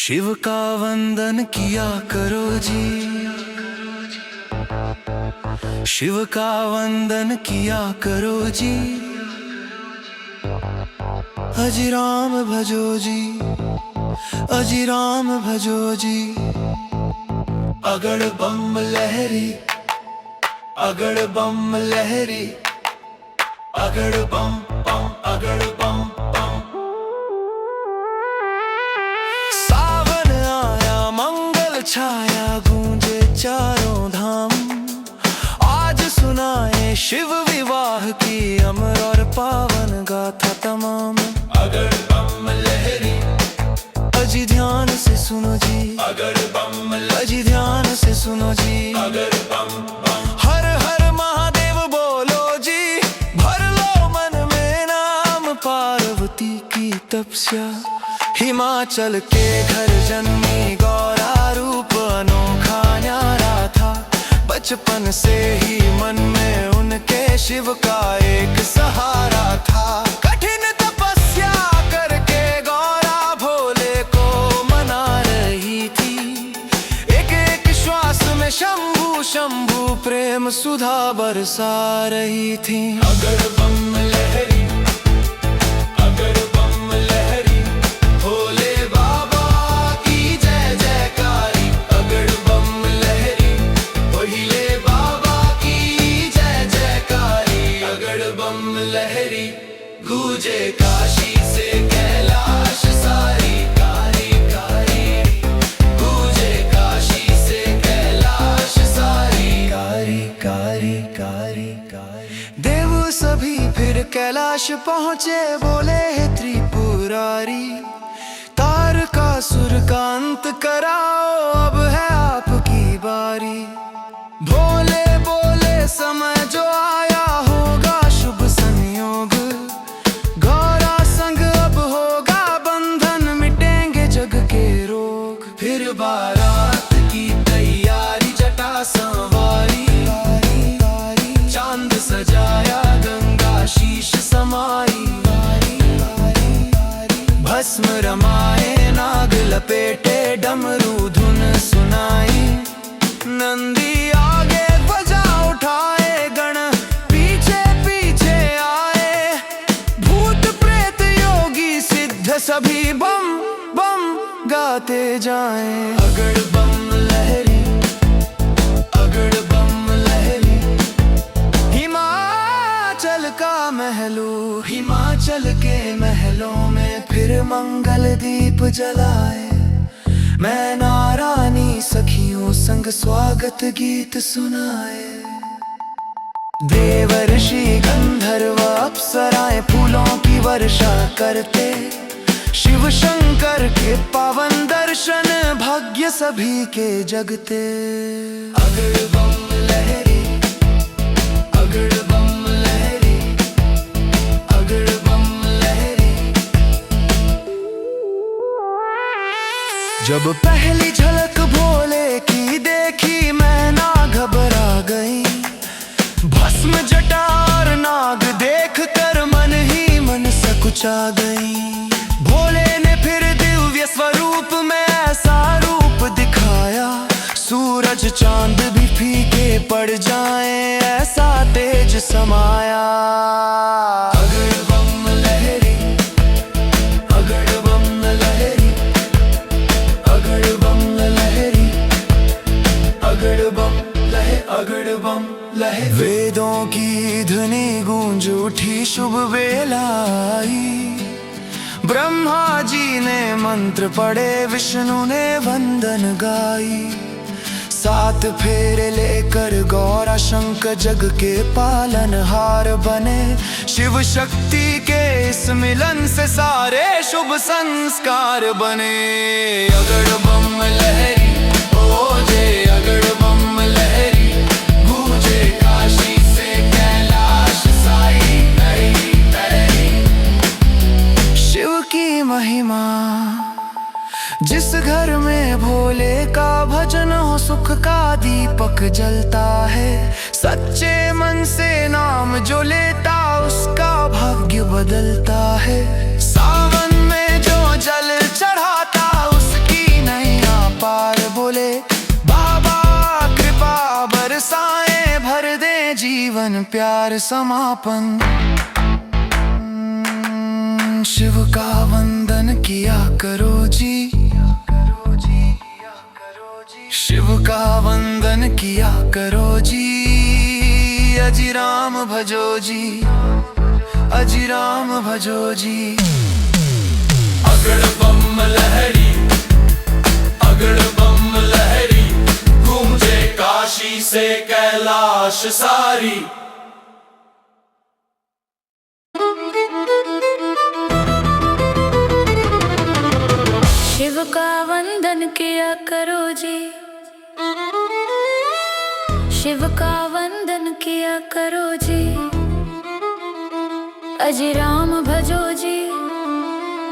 शिव का वंदन किया करो जी, शिव का वंदन किया करो जी। अजी राम भजो जी, अजी राम भजो जी। अगड़ बम लहरी, अगड़ बम लहरी, अगड़ बम बम, अगड़ बम बम। सावन आया मंगल छाया, गूंजे चारों धाम। आज सुनाए शिव विवाह की अमर और पावन गाथा तमाम। अगड़ बम लहरी, अजी ध्यान से सुनो जी, अगड़ बम लहरी, अजी ध्यान से सुनो जी, अगड़ बम बम। हर हर महादेव बोलो जी, भर लो मन में नाम। पार्वती की तपस्या, हिमाचल के घर जन्मी गौरा, रूप अनोखा न्यारा था। बचपन से ही मन में उनके शिव का एक सहारा था। कठिन तपस्या करके गौरा भोले को मना रही थी। एक एक श्वास में शंभू शंभू प्रेम सुधा बरसा रही थी। अगड़ बम लहरी, अगड़ बम लहरी, भोले बाबा की जय जयकारी। अगड़ बम लहरी, भोले बाबा की जय जयकारी। अगड़ बम लहरी, गूंजे काशी से कैलाश सारी कारी कारी। गूंजे काशी से कैलाश सारी कारी कारी कारी कारी। देव सभी फिर कैलाश पहुँचे, बोले हे त्रिपुरारी। तारकासुर का अंत कराओ, अब है आपकी बारी। भोले बोले समय जो आया होगा शुभ संयोग। गौरा संग अब होगा बंधन, मिटेंगे जग के रोग। फिर बारात की तैयारी, जटा संवारी। चांद सजाया, गंगा शीश समाई। भस्म रमाए, नाग लपेटे, डमरू धुन सुनाई। नंदी आगे बजा उठाए, गण पीछे पीछे आए। भूत प्रेत योगी सिद्ध सभी बम बम गाते जाएं। अगड़ बम लहरी, अगड़ बम लहरी, हिमाचल का महलू। हिमाचल के महलों में फिर मंगल दीप जलाए। मैं नारानी सखियों संग स्वागत गीत सुनाए। देवर्षि गंधर्व अप्सराएं फूलों की वर्षा करते। शिव शंकर के पावन दर्शन, भाग्य सभी के जगते। अगड़ बम लहरी, अगड़ बम लहरी, अगड़ बम लहरी। जब पहली झलक भोले की देखी, मैं ना घबरा गई। भस्म जटा और नाग देख कर मन ही मन सकुचा गई। भोले ने फिर दिव्य स्वरूप में ऐसा रूप दिखाया, सूरज चांद भी फीके पड़ जाएं, ऐसा तेज समाया। अगड़ बम लहरी, अगड़ बम लहरी, अगड़ बम लहरी, अगड़ बम लहरी, अगड़ बम लहरी। वेदों की ध्वनि गूंज उठी, शुभ बेला आई। ब्रह्मा जी ने मंत्र पढ़े, विष्णु ने वंदन गाई। 7 फेरे लेकर गौरा शंख जग के पालनहार बने। शिव शक्ति के इस मिलन से सारे शुभ संस्कार बने। अगड़ बम लहरी, ओ जे अगड़ बम लहरी, गूंजे काशी से कैलाश साई तरी तरी। शिव की महिमा, जिस घर में भोले का भजन हो, सुख का दीपक जलता है। सच्चे मन से नाम जो लेता, उसका भाग्य बदलता है। सावन में जो जल चढ़ाता, उसकी प्यार समापन। शिव का वंदन किया करो जी, शिव का वंदन किया करो जी। अजी राम भजो जी, अजी राम भजो जी। अगड़ बम लहरी, अगड़ बम लहरी, गूंजे काशी से कैलाश सारी। शिव का वंदन किया करो जी, शिव का वंदन किया करो जी। अजी राम भजो जी,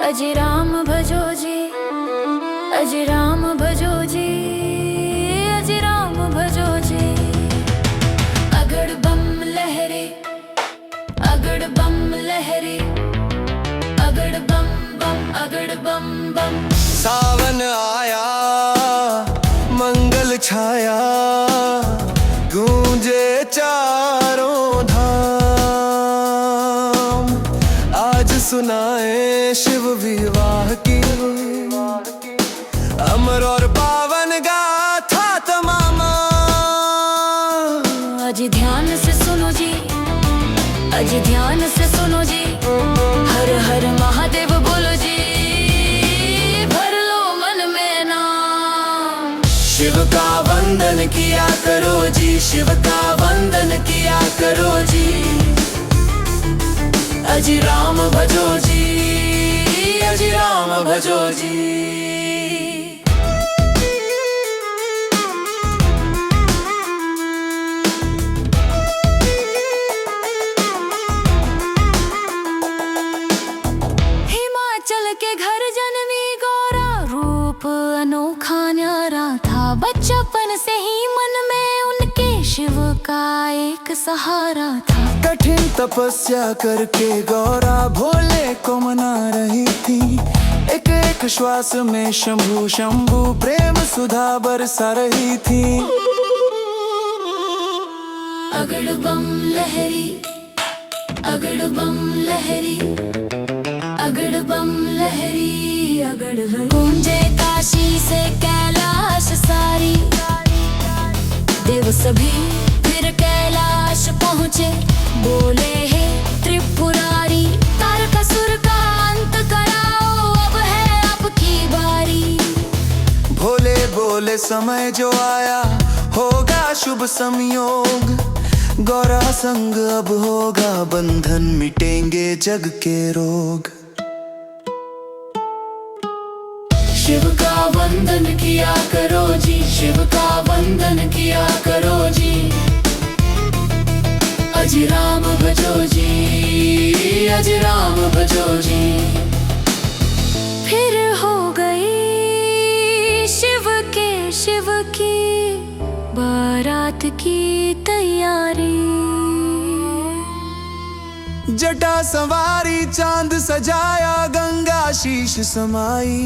अजी राम भजो जी, अजी राम भजो जी, अजी राम भजो जी। अगड़ बम लहरी, अगड़ बम लहरी, अगड़ बम बम, अगड़ बम बम। सावन आया, मंगल छाया, गूंजे चारों धाम। आज सुनाए शिव विवाह की अमर और पावन गाथा तमाम। अजी ध्यान से सुनो जी, अजी ध्यान से सुनो जी। हर हर महादेव बोलो जी, भर लो मन में नाम। शिव का वंदन किया करो जी, शिव का वंदन किया करो जी। अजी राम भजो जी, अजी राम भजो जी। हिमाचल के घर जन्मी गौरा, रूप अनोखा न्यारा था। बचपन से ही मन में उनके शिव का एक सहारा था। कठिन तपस्या करके गौरा भोले को मना रही थी। एक एक श्वास में शंभु शंभु प्रेम सुधा बरसा रही थी। अगड़ बम लहरी, अगड़ बम लहरी, अगड़ बम लहरी, अगड़ गूंजे काशी से कैलाश सारी। देव सभी फिर कैलाश पहुँचे, बोले हे त्रिपुरारी। तारकासुर का अंत कराओ, अब है आपकी बारी। भोले बोले समय जो आया, होगा शुभ संयोग। गौरा संग अब होगा बंधन, मिटेंगे जग के रोग। शिव का वंदन किया करो जी, शिव का वंदन किया करो जी। अजी राम भजो जी, अजी राम भजो जी। फिर हो गई शिव की बारात की तैयारी। जटा संवारी, चांद सजाया, गंगा शीश समाई।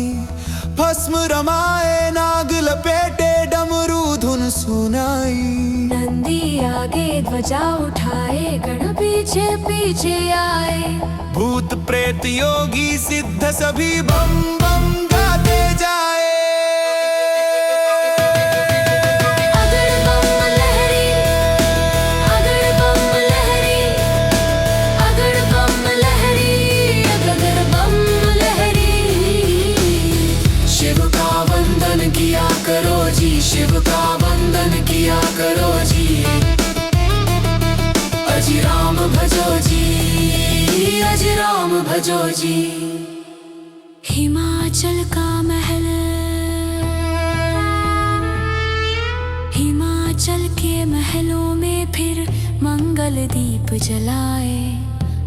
भस्म रमाए, नाग लपेटे, डमरू धुन सुनाई। नंदी आगे ध्वजा उठाए, गण पीछे पीछे आए। भूत प्रेत योगी सिद्ध सभी बम बम गाते जाए। अगड़ बम लहरी, अगड़ बम लहरी, अगड़ बम लहरी, अगड़ बम लहरी। शिव का वंदन किया करो जी, शिव का वंदन किया करो जी। अजी राम भजो जी, अजी राम भजो जी। हिमाचल का महल, हिमाचल के महलों में फिर मंगल दीप जलाए।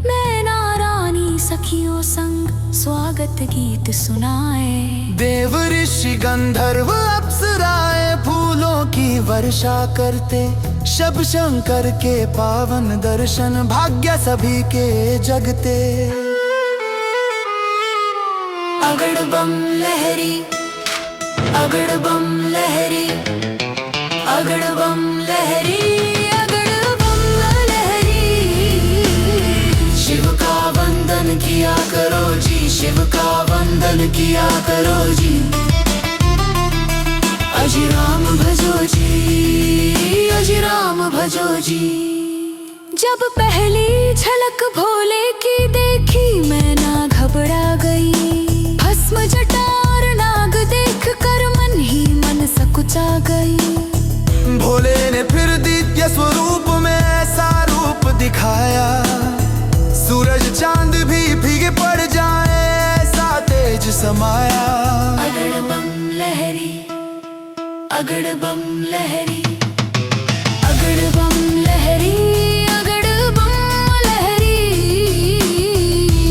मैना रानी सखियों संग स्वागत गीत सुनाए। देव ऋषि गंधर्व अप्सराएं फूलों की वर्षा करते। शब शंकर के पावन दर्शन, भाग्य सभी के जगते। अगड़ बम लहरी, अगड़ बम लहरी, अगड़ बम लहरी, अगड़ बम लहरी, वंदन किया करो जी। अजी राम भजो जी, अजी राम भजो जी। जब पहली झलक भोले की देखी मैं ना घबरा गई, भस्म जटा और नाग देख कर मन ही मन सकुचा गई। भोले ने फिर दिव्य स्वरूप में ऐसा रूप दिखाया, सूरज चांद भी भीगे पड़ जाए ऐसा तेज समाया। अगड़ बम लहरी, अगड़ बम लहरी, अगड़ बम लहरी, अगड़ बम लहरी।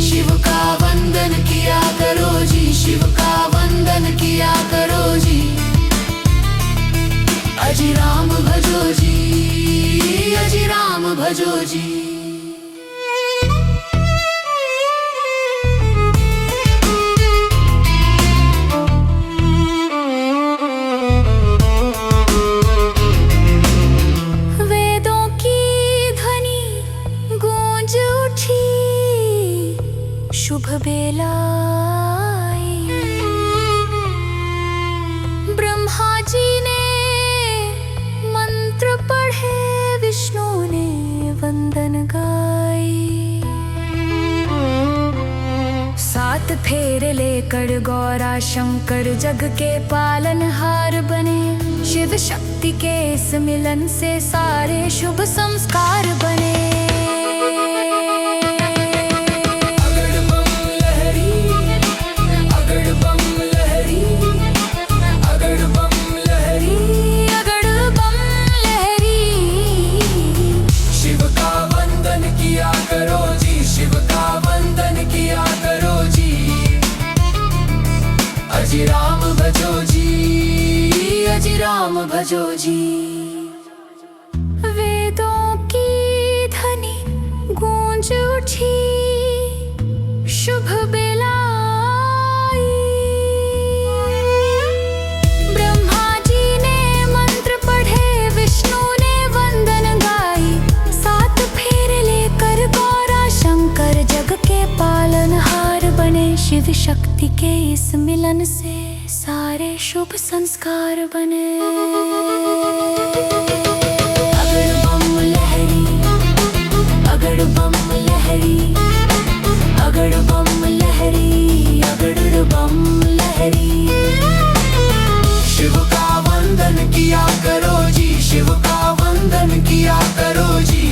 शिव का वंदन किया करो जी, शिव का वंदन किया करो जी। अजी राम भजो जी, अजी राम भजो जी। शुभ बेला आई, ब्रह्मा जी ने मंत्र पढ़े, विष्णु ने वंदन गाई। 7 फेरे लेकर गौरा शंकर जग के पालनहार बने। शिव शक्ति के इस मिलन से सारे शुभ संस्कार बने। अजी राम भजो जी, अजी राम भजो जी। वेदों की ध्वनि गूंज उठी, शुभ बेला आई। ब्रह्मा जी ने मंत्र पढ़े, विष्णु ने वंदन गाई। 7 फेरे लेकर गौरा शंकर जग के पालनहार बने। शिव शक्ति के इस मिलन से सारे शुभ संस्कार बने। अगड़ बम लहरी, अगड़ बम लहरी, अगड़ बम लहरी, अगड़ बम लहरी। शिव का वंदन किया करो जी, शिव का वंदन किया करो जी।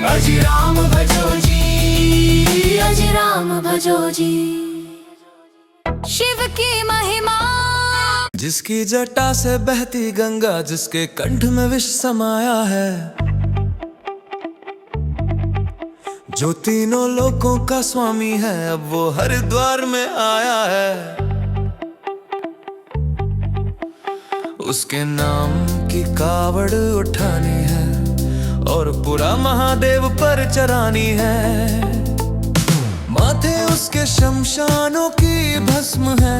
अजी राम भजो जी, अजी राम भजो जी। शिव की महिमा, जिसकी जटा से बहती गंगा, जिसके कंठ में विष समाया है, जो तीनों लोकों का स्वामी है, अब वो हरिद्वार में आया है। उसके नाम की कावड़ उठानी है और पूरा महादेव पर चरानी है। माथे उसके शमशानों की भस्म है,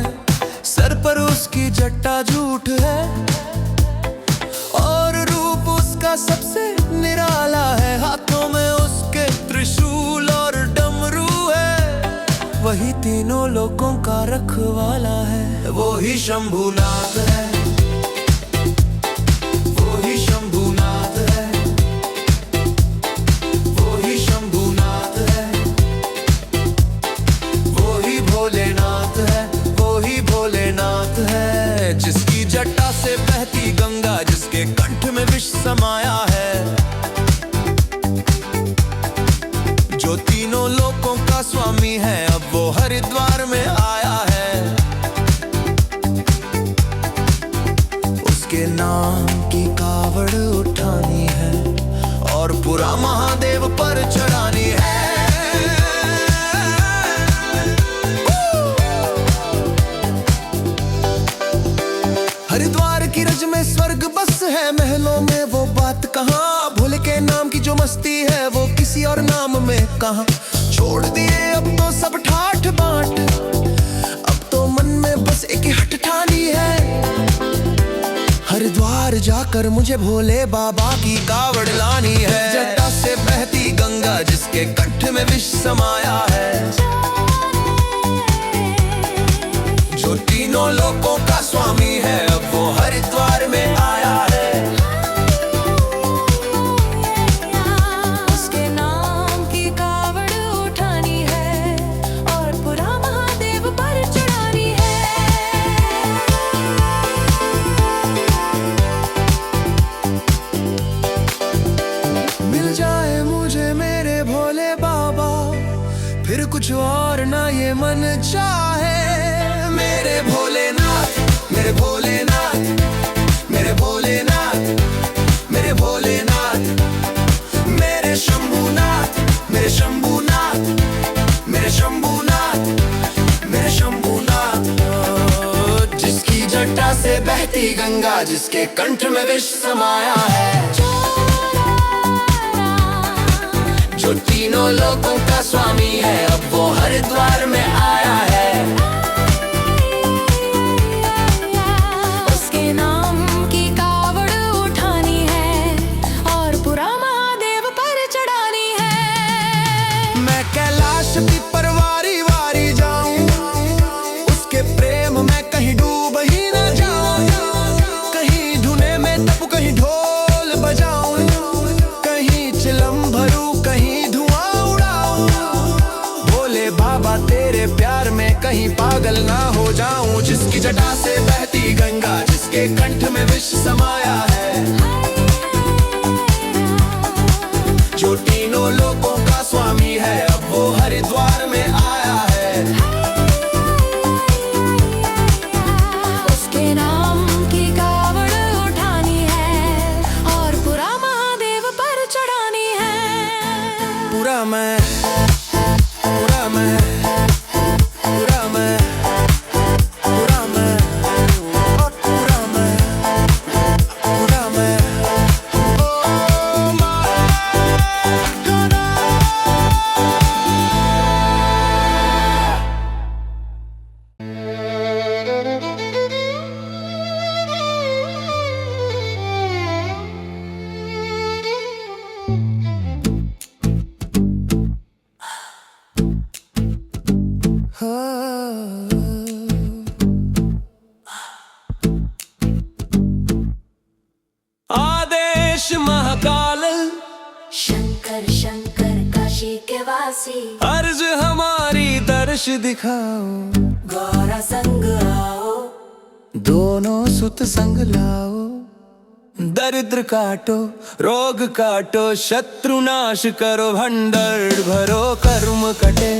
सर पर उसकी जट्टा झूठ है, और रूप उसका सबसे निराला है। हाथों में उसके त्रिशूल और डमरू है, वही तीनों लोकों का रखवाला है। वो ही शंभुनाथ है, वो ही शंभुनाथ है, वो ही शंभुनाथ है, वो ही भोलेनाथ है, वो ही भोलेनाथ है। जिसकी जटा से बहती गंगा, जिसके कंठ में विष समाया है, जो तीनों लोकों का स्वामी है, अब वो हरिद्वार में आया है। उसके नाम की कावड़ उठानी है और पूरा महादेव पर चढ़ानी है। हरिद्वार की रज में स्वर्ग बस है, महलों में वो बात कहाँ। भोले के नाम की जो मस्ती है, वो किसी और नाम में कहाँ। छोड़ दिए अब तो सब ठाठ बाट, अब तो मन में बस एक ही हट ठानी है। हरिद्वार जाकर मुझे भोले बाबा की कावड़ लानी है। जटा से बहती गंगा, जिसके कंठ में विष समाया है, तीनों लोकों का स्वामी है, अब वो हरिद्वार में आया है। उसके नाम की कावड़ उठानी है और पूरा महादेव पर चढ़ानी है। मिल जाए मुझे मेरे भोले बाबा, फिर कुछ और ना ये मन चाहे। मेरे भोलेनाथ, मेरे भोलेनाथ, मेरे भोलेनाथ, मेरे भोलेनाथ, मेरे शंभूनाथ, मेरे शंभूनाथ, मेरे शंभूनाथ, मेरे शंभूनाथ। जिसकी जटा से बहती गंगा, जिसके कंठ में विष समाया है, जो तीनों लोकों का स्वामी है, अब वो हरिद्वार में आया है। उसके नाम की कावड़ उठानी है और पूरा महादेव पर चढ़ानी है। मैं कैलाश की परवारी वारी जाऊं, उसके प्रेम में कहीं डूब ही न जाऊं। कहीं धुने में तब कहीं ढोल बजाऊं, कहीं चिलम भरूं, कहीं धुआं उड़ाऊं। भोले बाबा तेरे प्यार में कहीं पागल ना हो जाऊं। जिसकी जटा से बहती गंगा, जिसके कंठ में विष समाया है, जो तीनों लोकों का स्वामी है, अब वो हरिद्वार में आया है। उसके नाम की कावड़ उठानी है और पूरा महादेव पर चढ़ानी है। पूरा मैं, पूरा मैं, पूरा मैं, पूरा मैं, पूरा मैं, पूरा मैं। Oh my God. आदेश महाकाल, शंकर शंकर काशी के वासी, अर्ज हमारी दर्श दिखाओ। गौरा संग आओ, दोनों सुत संग लाओ। दरिद्र काटो, रोग काटो, शत्रु नाश करो, भंडार भरो, कर्म कटे,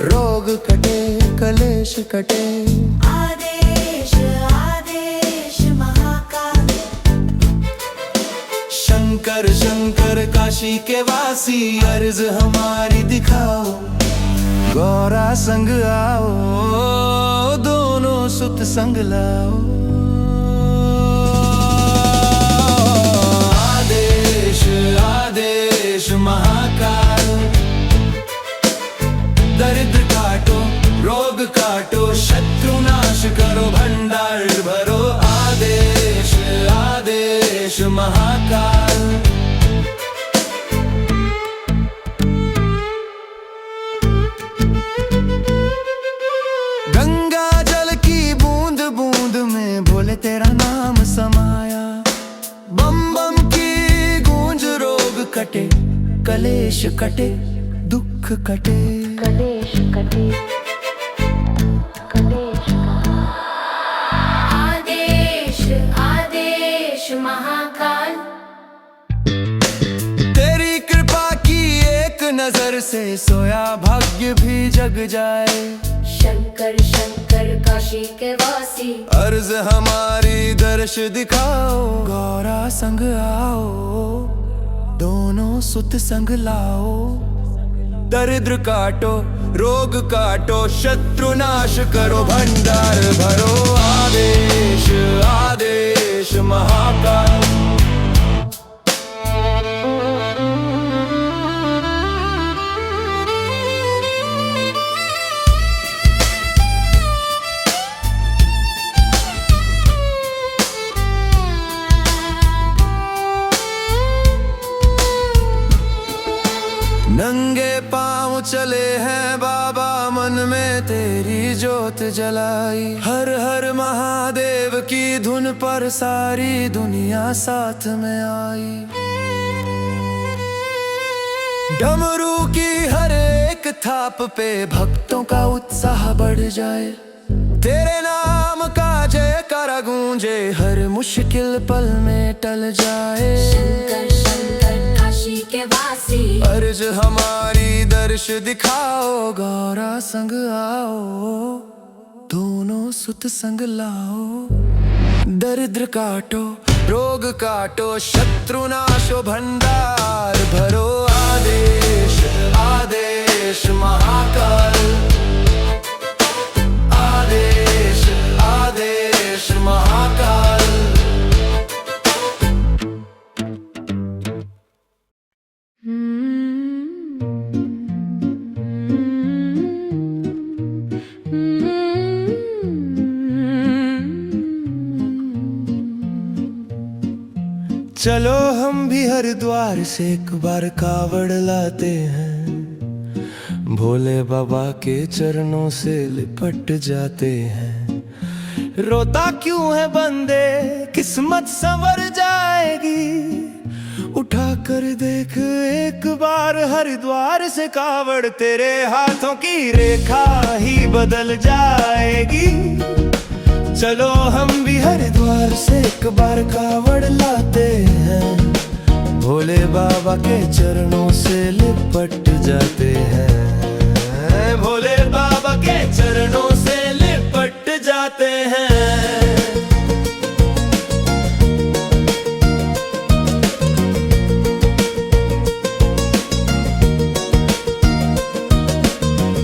रोग कटे, कलेश कटे। आदेश आदेश महाकाल, शंकर शंकर काशी के वासी, अर्ज हमारी दिखाओ। गौरा संग आओ, दोनों सुत संग लाओ। आदेश आदेश महाकाल, दरिद्र काटो, रोग काटो, शत्रु नाश करो, भंडार भरो। आदेश आदेश महाकाल। गंगा जल की बूंद बूंद में भोले तेरा नाम समाया। बम बम की गूंज, रोग कटे, कलेश कटे, दुख कटे। कलेश कटे, कलेश कटे। आदेश आदेश महाकाल, तेरी कृपा की एक नजर से सोया भाग्य भी जग जाए। शंकर शंकर काशी के वासी, अर्ज हमारी दर्श दिखाओ। गौरा संग आओ, दोनों सुत संग लाओ। दरिद्र काटो, रोग काटो, शत्रु नाश करो, भंडार भरो। आदेश आदेश महाकाल। नंगे पांव चले हैं बाबा, मन में तेरी की जोत जलाई। हर हर महादेव की धुन पर सारी दुनिया साथ में आई। डमरू की हर एक थाप पे भक्तों का उत्साह बढ़ जाए। तेरे नाम का जयकारा गूंजे, हर मुश्किल पल में टल जाए। शंकर शंकर काशी के वासी, अर्ज हमारी दर्श दिखाओ। गौरा संग आओ, दोनों सुत संग लाओ। दरिद्र काटो, रोग काटो, शत्रु नाशो भंडार भरो। आदेश आदेश महाकाल, आदेश आदेश महाकाल। चलो हम भी हरिद्वार से एक बार कावड़ लाते हैं। भोले बाबा के चरणों से लिपट जाते हैं। रोता क्यों है बंदे, किस्मत संवर जाएगी। उठा कर देख एक बार हरिद्वार से कावड़, तेरे हाथों की रेखा ही बदल जाएगी। चलो हम भी हरिद्वार से एक बार कावड़ लाते हैं। भोले बाबा के चरणों से लिपट जाते हैं। भोले बाबा के चरणों से लिपट जाते हैं।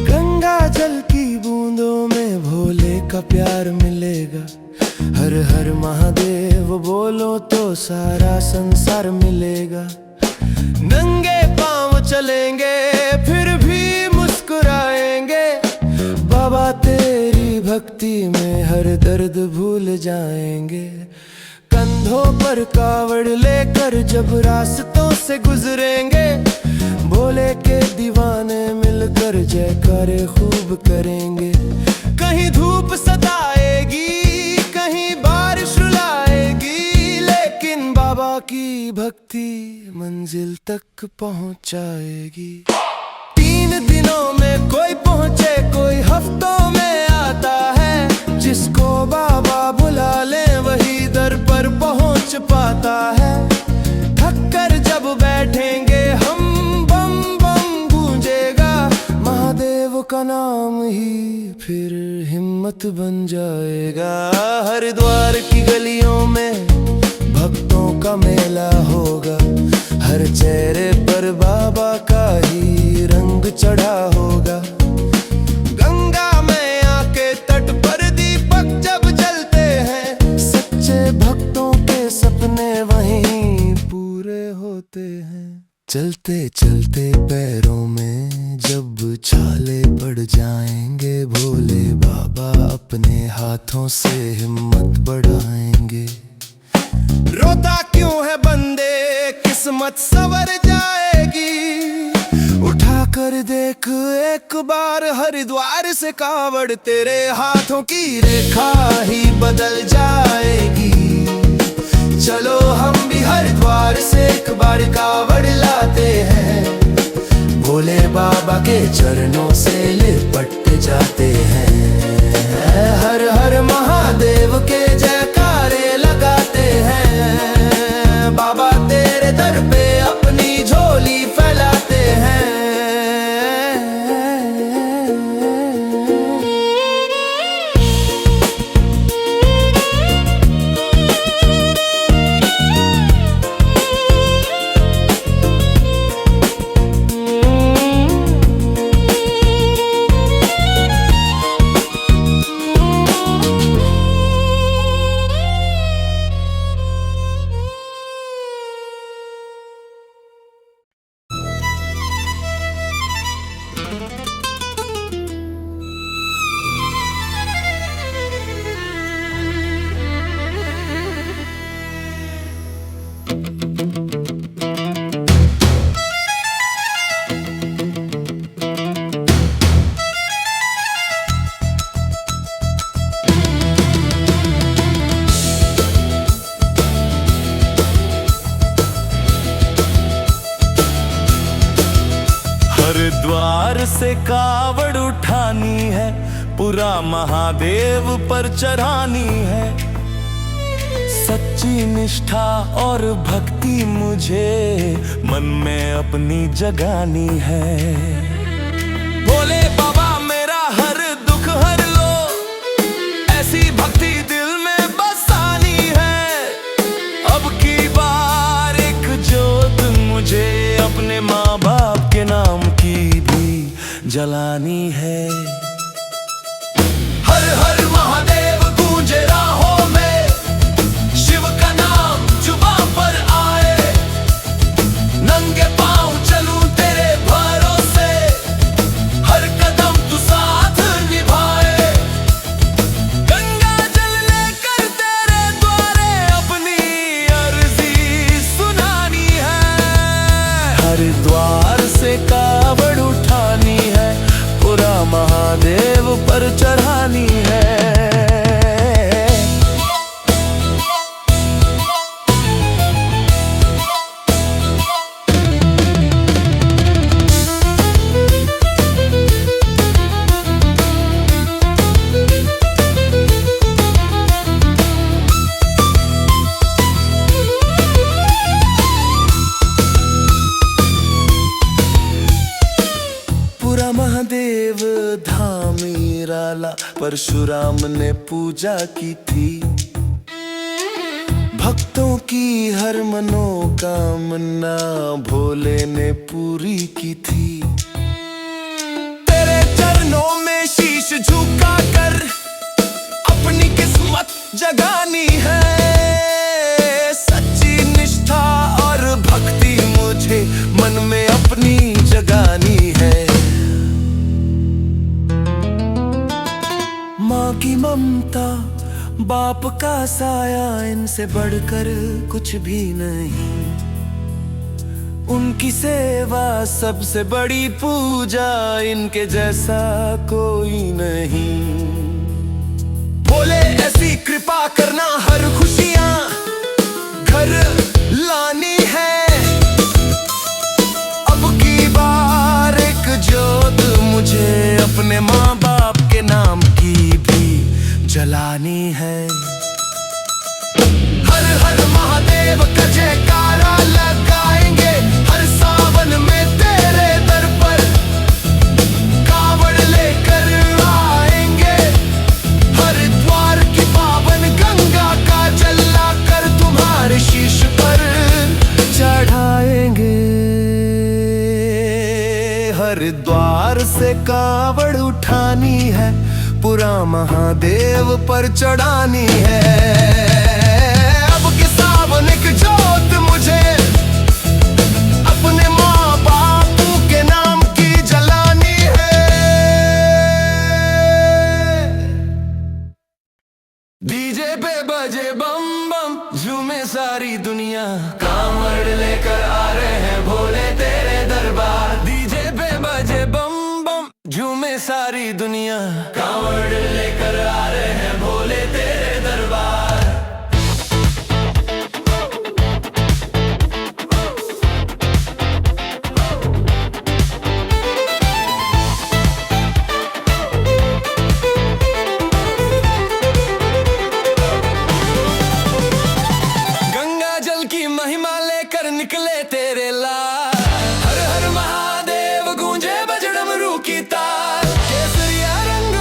गंगा जल की बूंदों में भोले का प्यार मिलेगा। हर हर महादेव बोलो तो सारा संसार मिलेगा। नंगे पांव चलेंगे फिर भी मुस्कुराएंगे। बाबा तेरी भक्ति में हर दर्द भूल जाएंगे। कंधों पर कावड़ लेकर जब रास्तों से गुजरेंगे, भोले के दीवाने मिलकर जयकारे खूब करेंगे। कहीं धूप सताएगी, कहीं बारिश रुलाएगी, लेकिन बाबा की भक्ति मंजिल तक पहुंचाएगी। 3 दिनों में कोई पहुंचे, कोई हफ्तों में आता है। जिसको बाबा बुला ले वही दर पर पहुंच पाता है। थक कर जब बैठेंगे हम, बम बम गूंजेगा। महादेव का नाम ही फिर हिम्मत बन जाएगा। हरिद्वार की गलियों में भक्तों का मेला होगा। हर चेहरे पर बाबा का ही रंग चढ़ा होगा। गंगा मैया के तट पर दीपक जब जलते हैं, सच्चे भक्तों के सपने वहीं पूरे होते हैं। चलते चलते पैरों में जब छाले पड़ जाएंगे, भोले बाबा अपने हाथों से हिम्मत बढ़ाएंगे। रोता क्यों है बंदे, किस्मत संवर जाएगी। उठा कर देख एक बार हरिद्वार से कावड़, तेरे हाथों की रेखा ही बदल जाएगी। चलो हम भी हरिद्वार से एक बार कावड़ लाते हैं। भोले बाबा के चरणों से लिपट जाते हैं। हर हर महादेव के जयकारे लगाते हैं। बाबा तेरे दर पे अपनी झोली फैलाते हैं। से कावड़ उठानी है, पूरा महादेव पर चढ़ानी है। सच्ची निष्ठा और भक्ति मुझे मन में अपनी जगानी है। भोले बाबा मेरा हर दुख हर लो, ऐसी भक्ति दिल में बसानी है। अब की बार एक जोत मुझे अपने माँ बाप के नाम की भी जलानी है। हर हर महादेव गूंजे राहों में, शिव का नाम जुबां पर आए। नंगे पांव चलूं तेरे भरोसे, हर कदम तू साथ निभाए। गंगा जल लेकर तेरे द्वारे अपनी अर्जी सुनानी है। हरिद्वार से कावड़ उठानी है, पूरा महादेव पर चढ़ानी है। पूरा महादेव धाम निराला परशुराम ने पूजा की थी। भक्तों की हर मनोकामना भोले ने पूरी की थी। तेरे चरणों में शीश झुका कर अपनी किस्मत जगानी है। सच्ची निष्ठा और भक्ति मुझे मन में अपनी जगानी है। माँ की ममता, बाप का साया, इनसे बढ़कर कुछ भी नहीं। उनकी सेवा सबसे बड़ी पूजा, इनके जैसा कोई नहीं। बोले ऐसी कृपा करना, हर खुशियाँ घर लानी है। अब की बार एक जोत मुझे अपने माँ बाप के नाम की भी जलानी है। हर हर महादेव का जयकारा लगाएंगे, हर सावन में तेरे दर पर कावड़ लेकर आएंगे। हरिद्वार की पावन गंगा का जल लाकर तुम्हारे शीश पर चढ़ाएंगे। हरिद्वार से कावड़ उठानी है, पूरा महादेव पर चढ़ानी है। अब के सावन एक जोत मुझे अपने माँ बापू के नाम की जलानी है। डीजे पे बजे बम बम, झूमे सारी दुनिया, कांवड़ लेकर आ रहे हैं भोले तेरे दरबार। डीजे पे बजे बम बम, झूमे सारी दुनिया, कांवड़ लेकर आ रहे हैं भोले तेरे दरबार। गंगा जल की महिमा लेकर निकले तेरे लाल। हर हर महादेव गूंजे बजडमरू की ताल। केसरिया रंग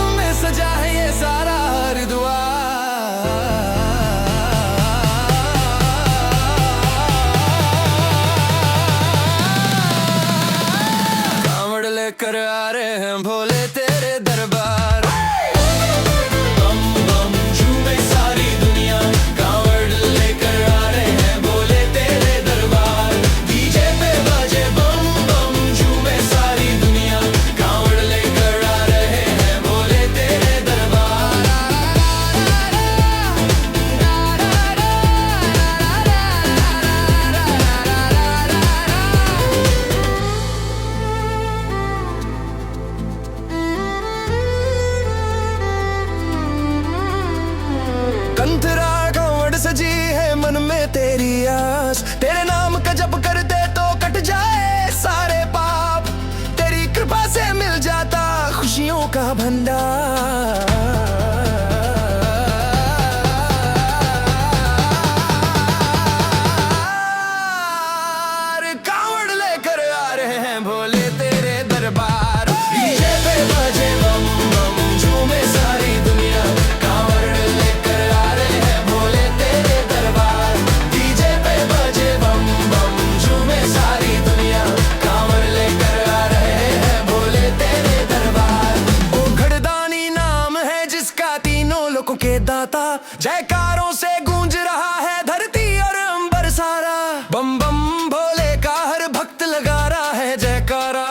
लोगों के दाता। जयकारों से गूंज रहा है धरती और अंबर सारा। बम बम भोले का हर भक्त लगा रहा है जयकारा।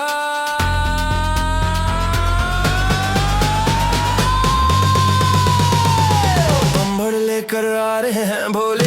बम भड़ लेकर आ रहे हैं भोले